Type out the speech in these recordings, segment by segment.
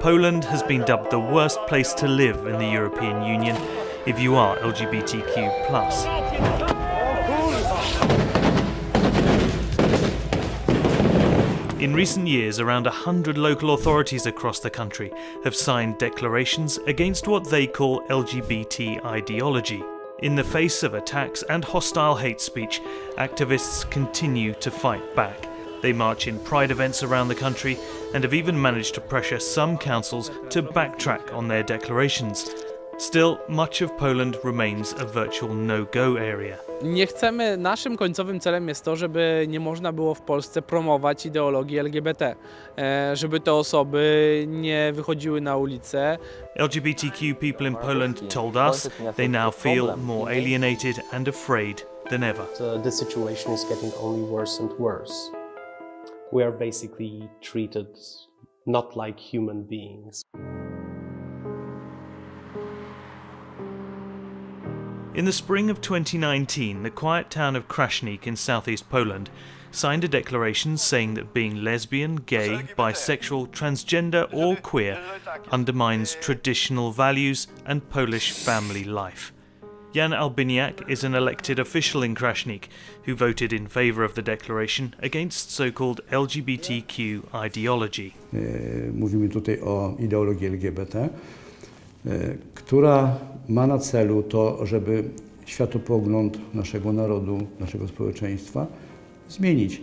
Poland has been dubbed the worst place to live in the European Union if you are LGBTQ+. In recent years, around 100 local authorities across the country have signed declarations against what they call LGBT ideology. In the face of attacks and hostile hate speech, activists continue to fight back. They march in pride events around the country and have even managed to pressure some councils to backtrack on their declarations. Still, much of Poland remains a virtual no-go area. Naszym końcowym celem jest to, żeby nie można było w Polsce promować ideologii LGBT, żeby te osoby nie wychodziły na ulicę. LGBTQ people in Poland told us they now feel more alienated and afraid than ever. The situation is getting only worse and worse. We are basically treated not like human beings. In the spring of 2019, the quiet town of Krashnik in southeast Poland signed a declaration saying that being lesbian, gay, bisexual, transgender or queer undermines traditional values and Polish family life. Jan Albiniak is an elected official in Krashnik who voted in favour of the declaration against so-called LGBTQ ideology. Mówimy tutaj o ideologii LGBT, która ma na celu to, żeby światopogląd naszego narodu, naszego społeczeństwa zmienić.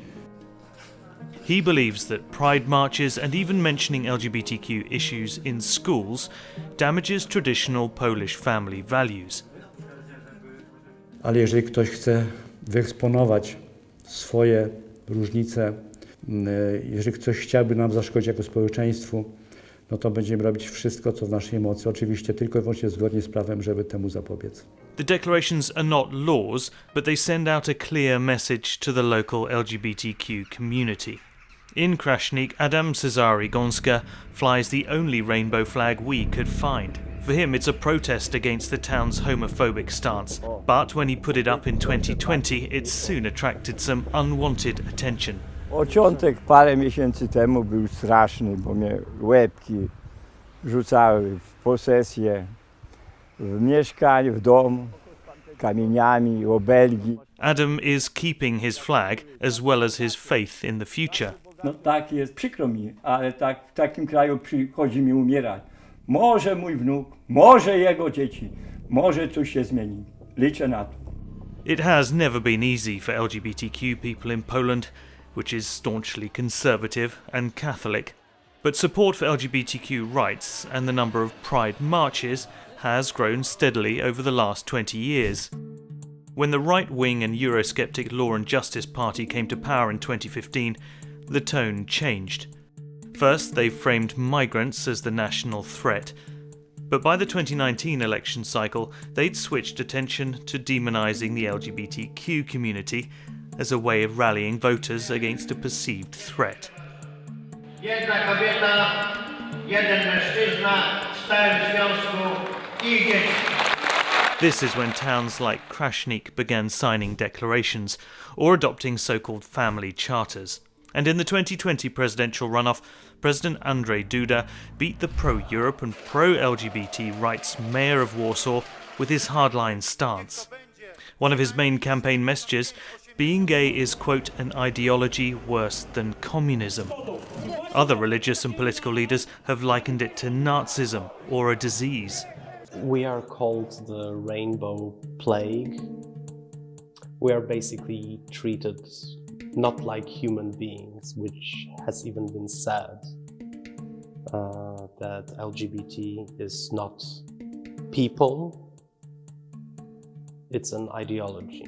He believes that pride marches and even mentioning LGBTQ issues in schools damages traditional Polish family values. Ale jeżeli ktoś chce wyeksponować swoje różnice, jeżeli ktoś chciałby nam zaszkodzić jako społeczeństwu, no to będziemy robić wszystko, co w naszej mocy, oczywiście tylko i wyłącznie zgodnie z prawem, żeby temu zapobiec. The declarations are not laws, but they send out a clear message to the local LGBTQ community. In Krashnik, Adam Cezary Gonska flies the only rainbow flag we could find. For him, it's a protest against the town's homophobic stance. But when he put it up in 2020, it soon attracted some unwanted attention. Początek parę miesięcy temu był straszny, bo mnie łebki rzucały w posesję, w mieszkanie, w dom, kamieniami, obelgi. Adam is keeping his flag as well as his faith in the future. No tak jest, przykro mi, ale tak w takim kraju przychodzi mi umierać. Może mój wnuk, może jego dzieci, może coś się zmieni. Liczę na to. It has never been easy for LGBTQ people in Poland, which is staunchly conservative and Catholic. But support for LGBTQ rights and the number of pride marches has grown steadily over the last 20 years. When the right-wing and Eurosceptic Law and Justice Party came to power in 2015, the tone changed. First, they framed migrants as the national threat. But by the 2019 election cycle, they'd switched attention to demonising the LGBTQ community as a way of rallying voters against a perceived threat. Jedna kobieta, jeden mężczyzna w stałym związku i dzieci. This is when towns like Krashnik began signing declarations or adopting so-called family charters. And in the 2020 presidential runoff, President Andrzej Duda beat the pro-Europe and pro-LGBT rights mayor of Warsaw with his hardline stance. One of his main campaign messages, being gay is, quote, an ideology worse than communism. Other religious and political leaders have likened it to Nazism or a disease. We are called the rainbow plague. We are basically treated not like human beings, which has even been said that LGBT is not people, it's an ideology.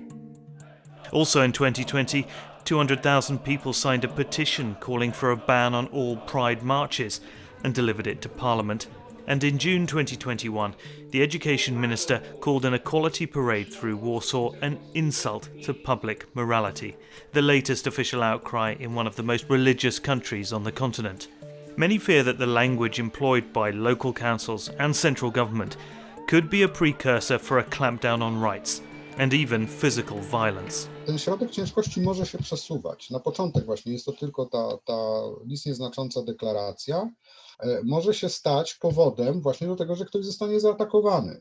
Also in 2020, 200,000 people signed a petition calling for a ban on all pride marches and delivered it to Parliament. And in June 2021, the Education Minister called an equality parade through Warsaw an insult to public morality, the latest official outcry in one of the most religious countries on the continent. Many fear that the language employed by local councils and central government could be a precursor for a clampdown on rights, and even physical violence. Ten środek ciężkości może się przesuwać. Na początek właśnie jest to tylko ta nic nieznacząca deklaracja. Może się stać powodem właśnie do tego, że ktoś zostanie zaatakowany.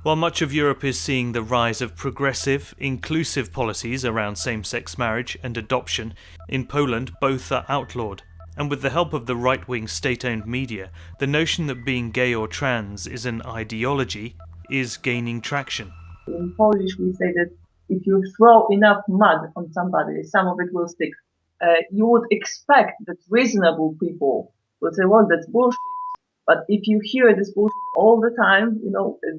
While much of Europe is seeing the rise of progressive, inclusive policies around same-sex marriage and adoption, in Poland both are outlawed. And with the help of the right-wing state-owned media, the notion that being gay or trans is an ideology is gaining traction. In Polish, we say that if you throw enough mud on somebody, some of it will stick. You would expect that reasonable people would say, well, that's bullshit. But if you hear this bullshit all the time,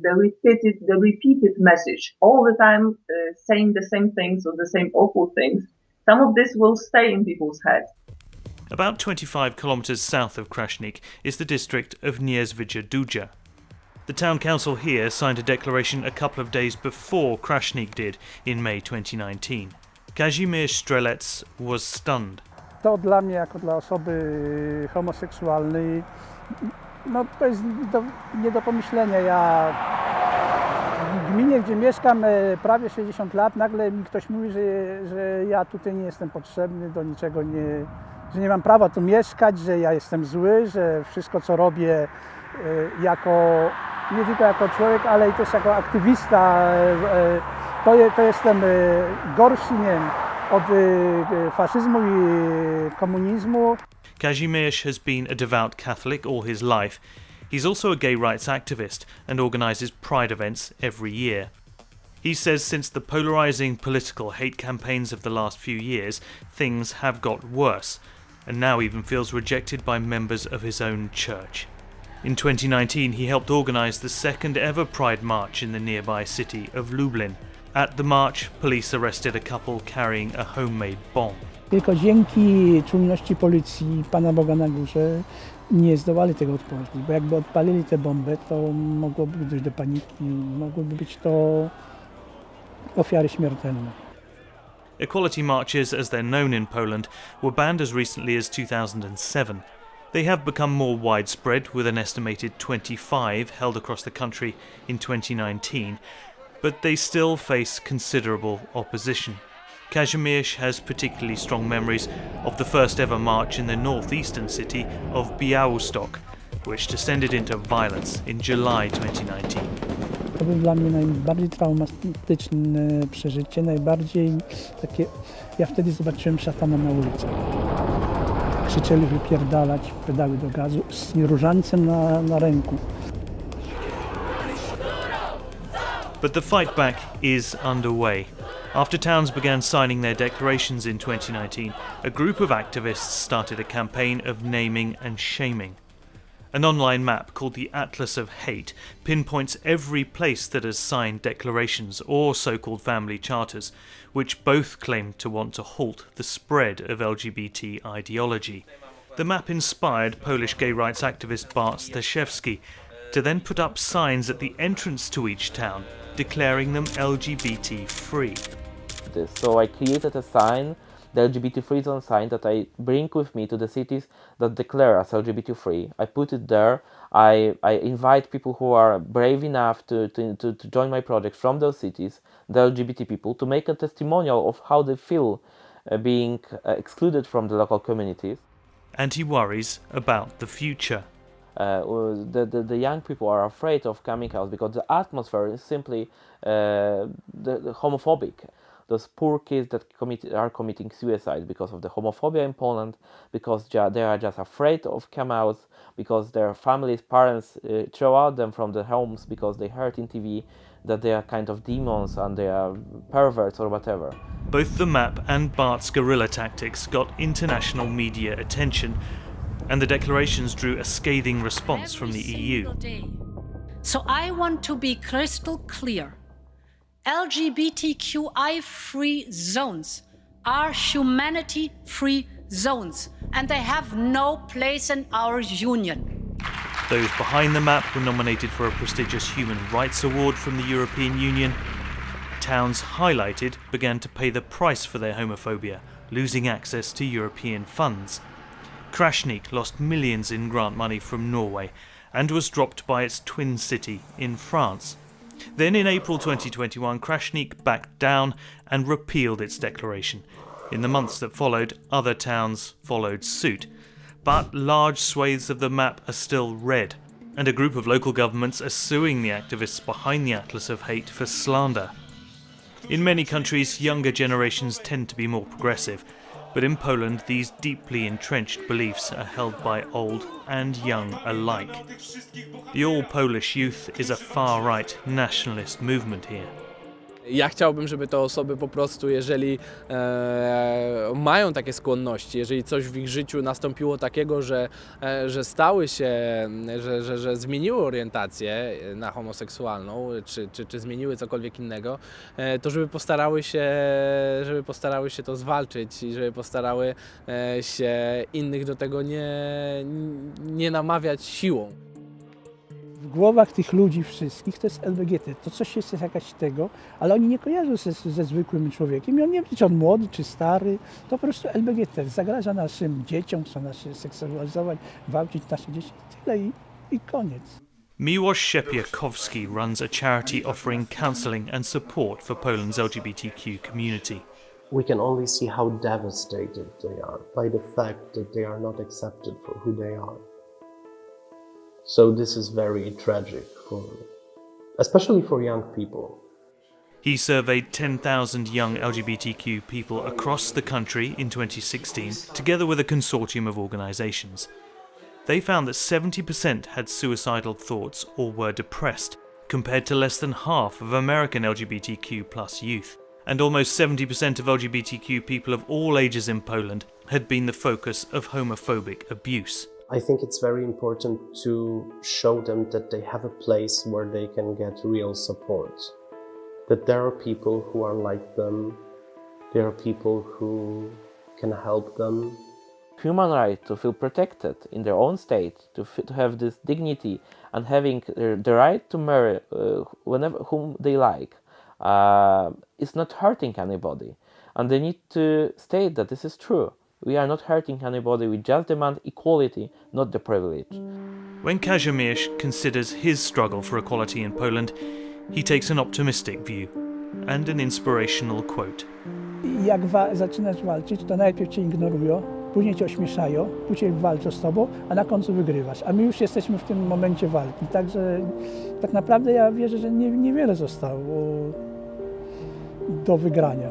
the repeated message all the time, saying the same things or the same awful things, some of this will stay in people's heads. About 25 kilometres south of Krashnik is the district of Niezwyja. The town council here signed a declaration a couple of days before Krashnik did in May 2019. Kazimierz Strelec was stunned. To dla mnie, jako dla osoby homoseksualnej, no to jest nie do pomyślenia. Ja w gminie, gdzie mieszkam prawie 60 lat, nagle mi ktoś mówi, że ja tutaj nie jestem potrzebny do niczego, że nie mam prawa tu mieszkać, że ja jestem zły, że wszystko co robię nie tylko jako człowiek, ale i też jako aktywista, to jestem gorszy, nie wiem, od faszyzmu i komunizmu. Kazimierz has been a devout Catholic all his life. He's also a gay rights activist and organises pride events every year. He says since the polarising political hate campaigns of the last few years, things have got worse, and now even feels rejected by members of his own church. In 2019, he helped organise the second ever Pride March in the nearby city of Lublin. At the march, police arrested a couple carrying a homemade bomb. Tylko dzięki czujności policji, Pana Boga na górze, nie zdołali tego odpalić, bo jakby odpalili tę bombę, to mogłoby dojść do paniki, mogłyby być to ofiary śmiertelne. Equality marches, as they're known in Poland, were banned as recently as 2007. They have become more widespread, with an estimated 25 held across the country in 2019, but they still face considerable opposition. Kazimierz has particularly strong memories of the first ever march in the northeastern city of Białystok, which descended into violence in July 2019. To było dla mnie najbardziej traumatyczne przeżycie, najbardziej takie... Ja wtedy zobaczyłem szatana na ulicy. Krzyczeli wypierdalać, pedały do gazu z różańcem na ręku. But the fight back is underway. After towns began signing their declarations in 2019, a group of activists started a campaign of naming and shaming. An online map called the Atlas of Hate pinpoints every place that has signed declarations or so-called family charters, which both claim to want to halt the spread of LGBT ideology. The map inspired Polish gay rights activist Bart Staszewski to then put up signs at the entrance to each town, declaring them LGBT-Free. So I created a sign, the LGBT-Free zone sign, that I bring with me to the cities that declare as LGBT-Free. I put it there. I invite people who are brave enough to join my project from those cities, the LGBT people, to make a testimonial of how they feel being excluded from the local communities. And he worries about the future. The young people are afraid of coming out because the atmosphere is simply the homophobic. Those poor kids that are committing suicide because of the homophobia in Poland, because they are just afraid of come out, because their families, parents throw out them from the homes because they heard in TV that they are kind of demons and they are perverts or whatever. Both the map and Bart's guerrilla tactics got international media attention, and the declarations drew a scathing response from the EU. So I want to be crystal clear. LGBTQI-free zones are humanity-free zones, and they have no place in our union. Those behind the map were nominated for a prestigious Human Rights Award from the European Union. Towns highlighted began to pay the price for their homophobia, losing access to European funds. Krashnik lost millions in grant money from Norway and was dropped by its twin city in France. Then in April 2021, Krashnik backed down and repealed its declaration. In the months that followed, other towns followed suit. But large swathes of the map are still red, and a group of local governments are suing the activists behind the Atlas of Hate for slander. In many countries, younger generations tend to be more progressive, but in Poland these deeply entrenched beliefs are held by old and young alike. The all-Polish youth is a far-right nationalist movement here. Ja chciałbym, żeby te osoby po prostu, jeżeli mają takie skłonności, jeżeli coś w ich życiu nastąpiło takiego, że stały się, że zmieniły orientację na homoseksualną, czy zmieniły cokolwiek innego, to żeby postarały się to zwalczyć i żeby postarały się innych do tego nie namawiać siłą. W głowach tych ludzi wszystkich to jest LGBT, to coś jest jakaś tego, ale oni nie kojarzą ze zwykłym człowiekiem i on nie wie, czy on młody, czy stary, to po prostu LGBT zagraża naszym dzieciom, chce nas seksualizować, gwałcić nasze dzieci, tyle i koniec. Miłosz Siepiakowski runs a charity offering counselling and support for Poland's LGBTQ community. We can only see how devastated they are by the fact that they are not accepted for who they are. So this is very tragic, especially for young people. He surveyed 10,000 young LGBTQ people across the country in 2016, together with a consortium of organisations. They found that 70% had suicidal thoughts or were depressed, compared to less than half of American LGBTQ+ youth. And almost 70% of LGBTQ people of all ages in Poland had been the focus of homophobic abuse. I think it's very important to show them that they have a place where they can get real support. That there are people who are like them, there are people who can help them. Human right to feel protected in their own state, to have this dignity and having the right to marry whom they like, is not hurting anybody. And they need to state that this is true. We are not hurting anybody, we just demand equality, not the privilege. When Kazimierz considers his struggle for equality in Poland, he takes an optimistic view and an inspirational quote. Jak zaczynasz walczyć, to najpierw cię ignorują, później cię ośmieszają, później walczą z tobą, a na końcu wygrywasz. A my już jesteśmy w tym momencie walki, także tak naprawdę ja wierzę, że niewiele zostało do wygrania.